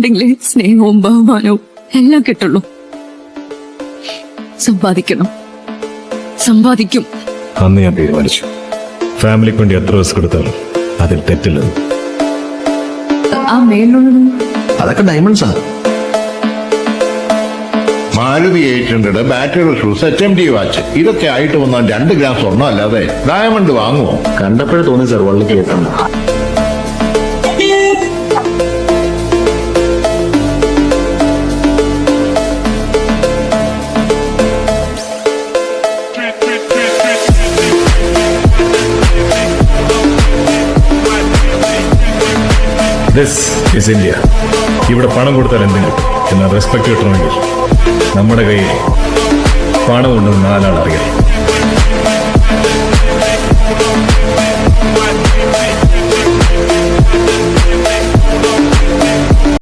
ഉണ്ടെങ്കിലേ സ്നേഹവും ബഹുമാനവും എല്ലാം കിട്ടുള്ളൂ. സമ്പാദിക്കും. അന്ന് ഞാൻ തീരുമാനിച്ചു, ഫാമിലിക്ക് വേണ്ടി എത്ര റിസ്ക് എടുത്താലും അതിൽ തെറ്റില്ലെന്ന്. ആ മേലുള്ളത് അതൊക്കെ ഡയമണ്ട്സാ. Maruti 800 battery shoes HMD watch ഇതൊക്കെ ആയിട്ട് വന്നാൽ 2 ഗ്രാം സ്വർണ്ണം അല്ലാതെ ഡയമണ്ട് വാങ്ങുമോ? കണ്ടപ്പോഴേ തോന്നി സാർ വള്ളിക്ക് എത്തണം. This is India. ഇവിടെ പണം കൊടുത്താൽ എന്തെങ്കിലും എന്നാൽ റെസ്പെക്ട് കിട്ടണമെങ്കിൽ നമ്മുടെ കയ്യിൽ പണം ഉണ്ടെന്ന് 4 ആൾ അറിയാം.